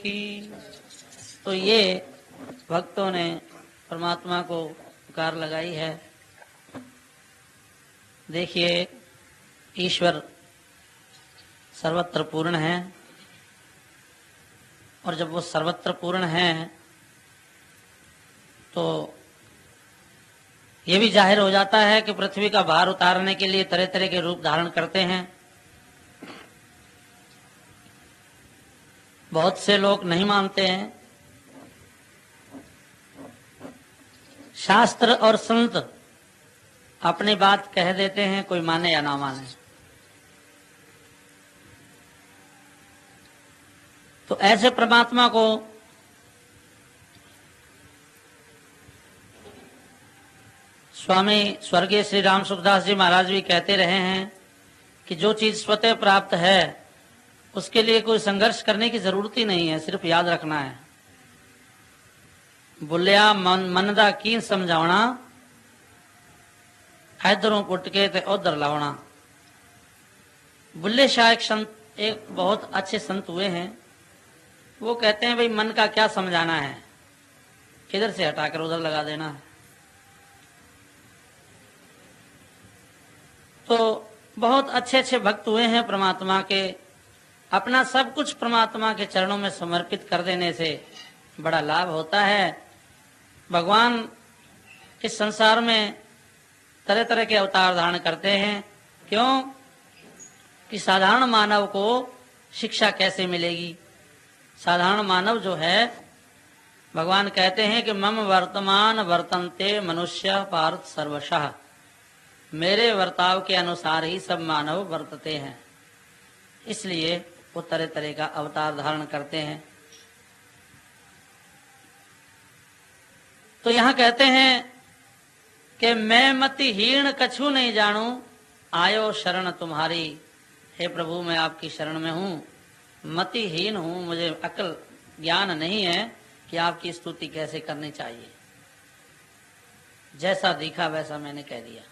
की। तो ये भक्तों ने परमात्मा को पुकार लगाई है। देखिए, ईश्वर सर्वत्र पूर्ण है, और जब वो सर्वत्र पूर्ण है तो ये भी जाहिर हो जाता है कि पृथ्वी का भार उतारने के लिए तरह तरह के रूप धारण करते हैं। बहुत से लोग नहीं मानते हैं। शास्त्र और संत अपनी बात कह देते हैं, कोई माने या ना माने। तो ऐसे परमात्मा को स्वामी स्वर्गीय श्री राम सुखदास जी महाराज भी कहते रहे हैं कि जो चीज स्वतः प्राप्त है उसके लिए कोई संघर्ष करने की जरूरत ही नहीं है, सिर्फ याद रखना है। बुलिया मन दा की समझावना, इधरों पुट के ते उधर लावना। बुल्ले शाह एक बहुत अच्छे संत हुए हैं। वो कहते हैं भाई मन का क्या समझाना है, इधर से हटाकर उधर लगा देना है। तो बहुत अच्छे अच्छे भक्त हुए हैं परमात्मा के। अपना सब कुछ परमात्मा के चरणों में समर्पित कर देने से बड़ा लाभ होता है। भगवान इस संसार में तरह तरह के अवतार धारण करते हैं। क्यों? कि साधारण मानव को शिक्षा कैसे मिलेगी। साधारण मानव जो है, भगवान कहते हैं कि मम वर्तमान वर्तन्ते मनुष्य पार्थ सर्वशः, मेरे वर्ताव के अनुसार ही सब मानव वर्तते हैं। इसलिए वो तरह तरह का अवतार धारण करते हैं। तो यहां कहते हैं कि मैं मतिहीन कछु नहीं जानू, आयो शरण तुम्हारी। हे प्रभु, मैं आपकी शरण में हूं, मतिहीन हूं, मुझे अकल ज्ञान नहीं है कि आपकी स्तुति कैसे करनी चाहिए। जैसा दिखा वैसा मैंने कह दिया।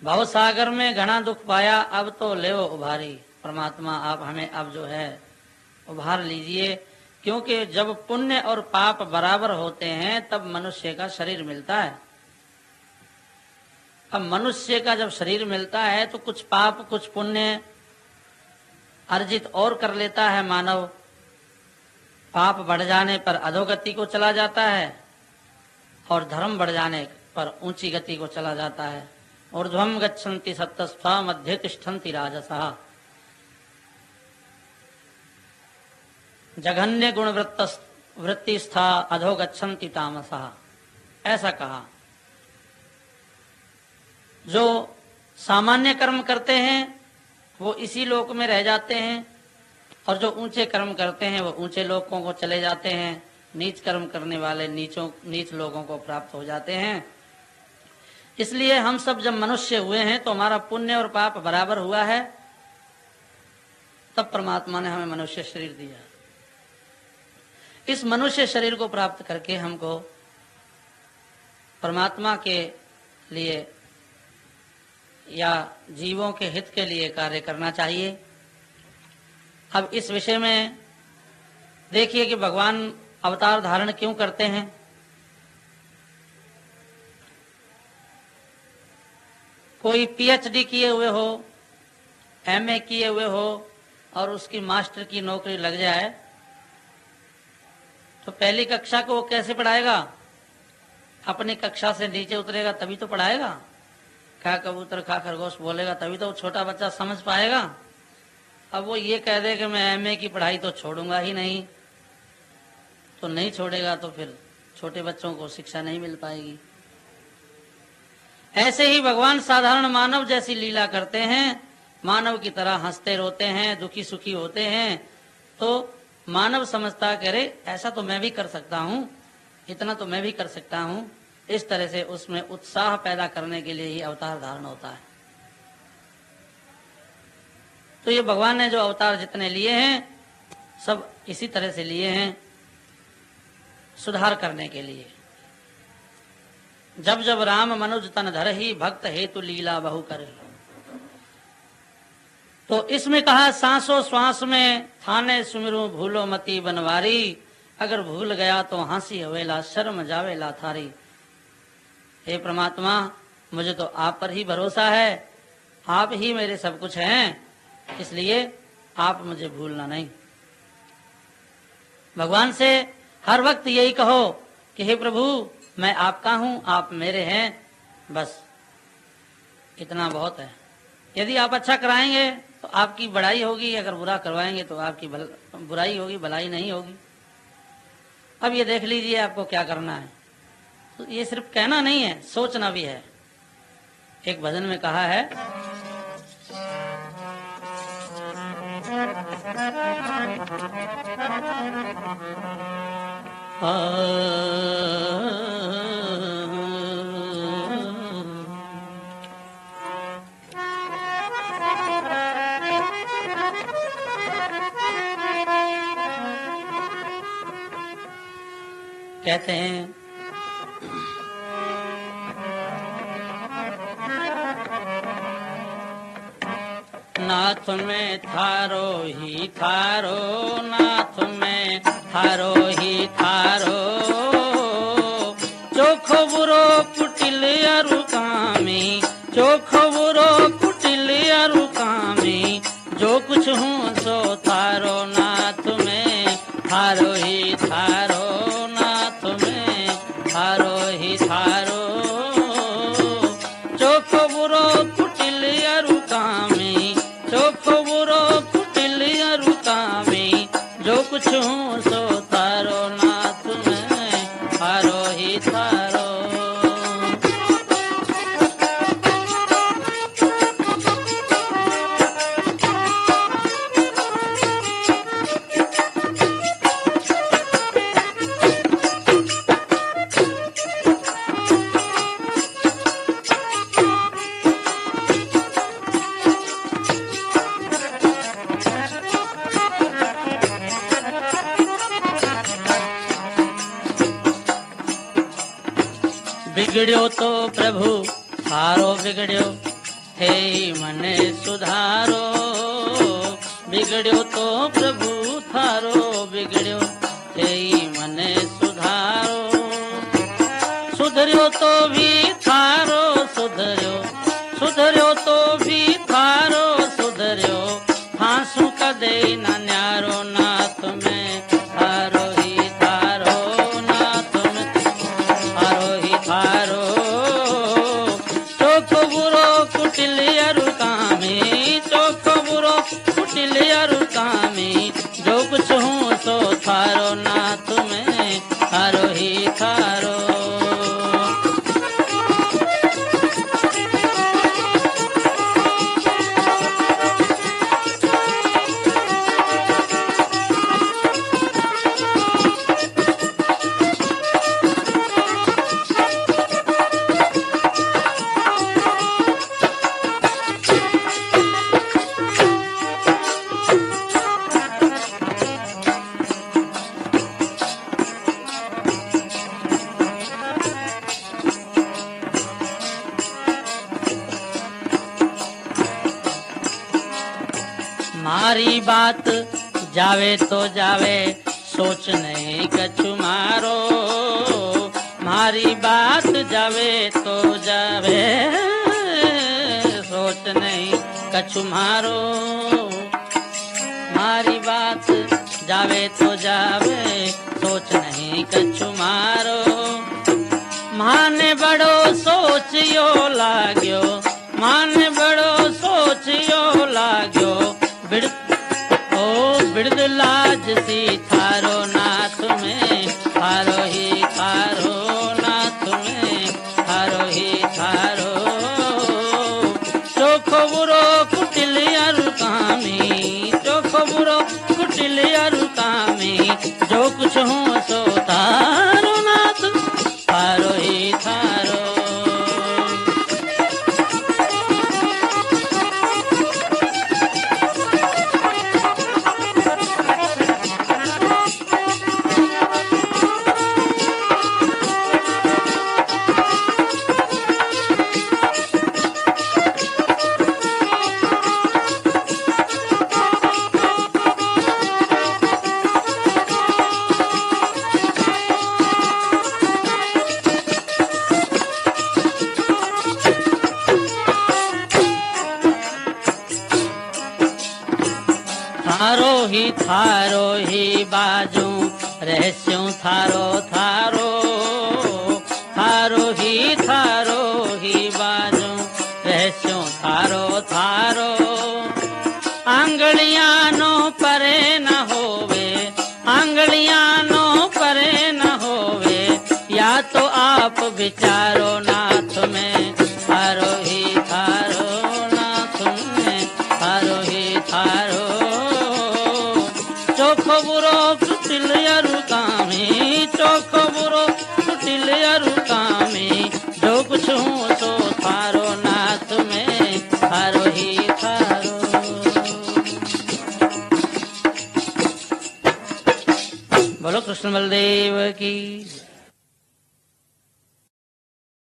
भव सागर में घना दुख पाया, अब तो ले उभारी। परमात्मा आप हमें अब जो है उभार लीजिए, क्योंकि जब पुण्य और पाप बराबर होते हैं तब मनुष्य का शरीर मिलता है। अब मनुष्य का जब शरीर मिलता है तो कुछ पाप कुछ पुण्य अर्जित और कर लेता है मानव। पाप बढ़ जाने पर अधोगति को चला जाता है, और धर्म बढ़ जाने पर ऊंची गति को चला जाता है। ऊर्ध्वम गच्छन्ति सत्तस्था मध्य तिष्ठन्ति राजसः, जघन्य गुण वृत्ति स्था अधो गच्छन्ति तामसः। ऐसा कहा। जो सामान्य कर्म करते हैं वो इसी लोक में रह जाते हैं, और जो ऊंचे कर्म करते हैं वो ऊंचे लोकों को चले जाते हैं। नीच कर्म करने वाले नीच लोगों को प्राप्त हो जाते हैं। इसलिए हम सब जब मनुष्य हुए हैं तो हमारा पुण्य और पाप बराबर हुआ है, तब परमात्मा ने हमें मनुष्य शरीर दिया। इस मनुष्य शरीर को प्राप्त करके हमको परमात्मा के लिए या जीवों के हित के लिए कार्य करना चाहिए। अब इस विषय में देखिए कि भगवान अवतार धारण क्यों करते हैं। कोई पीएचडी किए हुए हो, एमए किए हुए हो, और उसकी मास्टर की नौकरी लग जाए तो पहली कक्षा को वो कैसे पढ़ाएगा? अपनी कक्षा से नीचे उतरेगा तभी तो पढ़ाएगा। खा कबूतर खा खरगोश बोलेगा तभी तो छोटा बच्चा समझ पाएगा। अब वो ये कह दे कि मैं एमए की पढ़ाई तो छोड़ूंगा ही नहीं, तो नहीं छोड़ेगा तो फिर छोटे बच्चों को शिक्षा नहीं मिल पाएगी। ऐसे ही भगवान साधारण मानव जैसी लीला करते हैं। मानव की तरह हंसते रोते हैं, दुखी सुखी होते हैं। तो मानव समझता कि अरे ऐसा तो मैं भी कर सकता हूँ, इतना तो मैं भी कर सकता हूँ। इस तरह से उसमें उत्साह पैदा करने के लिए ही अवतार धारण होता है। तो ये भगवान ने जो अवतार जितने लिए हैं सब इसी तरह से लिए हैं, सुधार करने के लिए। जब जब राम मनुज तन धरहि, भक्त हेतु लीला बहु करे। तो इसमें कहा सांसों श्वास में थाने सुमिरू भूलो मती बनवारी, अगर भूल गया तो हंसी हवेला शर्म जावेला थारी। हे परमात्मा, मुझे तो आप पर ही भरोसा है, आप ही मेरे सब कुछ हैं, इसलिए आप मुझे भूलना नहीं। भगवान से हर वक्त यही कहो कि हे प्रभु, मैं आपका हूं, आप मेरे हैं, बस इतना बहुत है। यदि आप अच्छा कराएंगे तो आपकी बड़ाई होगी, अगर बुरा करवाएंगे तो आपकी बुराई होगी, भलाई नहीं होगी। अब ये देख लीजिए आपको क्या करना है। तो ये सिर्फ कहना नहीं है, सोचना भी है। एक भजन में कहा है, कहते हैं नाथ में थारो ही थारो, नाथ में थारो ही थारो, चोखो बुरो कुटिल अरु कामी, चोखो बुरो कुटिल अरु कामी, जो कुछ हूँ सो थारो, नाथ में थारो ही थारो, नाथ में थारो ही थारो, चोखो बुरो कुटिल अरु कामी, चोखो बुरो कुटिल अरु कामी, जो कुछ हूँ सो थारो, नाथ में थारो ही थारो। बिगड़्यो तो प्रभु थारो बिगड़्यो, हे मने सुधारो, बिगड़्यो तो प्रभु थारो बिगड़्यो, हे मने सुधारो, सुधर्यो तो भी थारो सुधर्यो, सुधर्यो तो भी थारो सुधर्यो, फांसू कदे न न्यारो, नाथ में थारो ही थारो, नाथ में थारो ही थारो, चोखो बुरो कुटिल अरु कामी, चोखो बुरो कुटिल अरु कामी, जो कुछ हूँ सो थारो, नाथ में थारो ही थारो। मारी बात जावे तो जावे, सोच नहीं कछु मारो, मारी बात जावे तो जावे, सोच नहीं कछु मारो, मारी बात जावे तो जावे, सोच नहीं कछु मारो, माने बड़ो सोचियो लाग्यो, माने बड़ो सोचियो लाग्यो, बिड़द लाज सी थारो, नाथ में थारो ही थारो, नाथ में थारो ही थारो, चोखो बुरो कुटिल अरु कामी, चोखो बुरो कुटिल अरु कामी, जो कुछ हूँ सो थारो, नाथ थारो ही थारो। थारो ही बाजू रहस्यों थारो थारो थारो ही बाजू रहस्यों थारो थारो आंगलियां नो परे न होवे आंगलियां नो परे न होवे या तो आप विचारो नाथ में थारो ही थारो नाथ में थारो ही थारो चोखो बुरो कुटिल अरुकामी चोखो बुरो कुटिल अरुकामी जो कुछ हूँ सो थारो नाथ में थारो ही थारो। बोलो कृष्ण बलदेव की।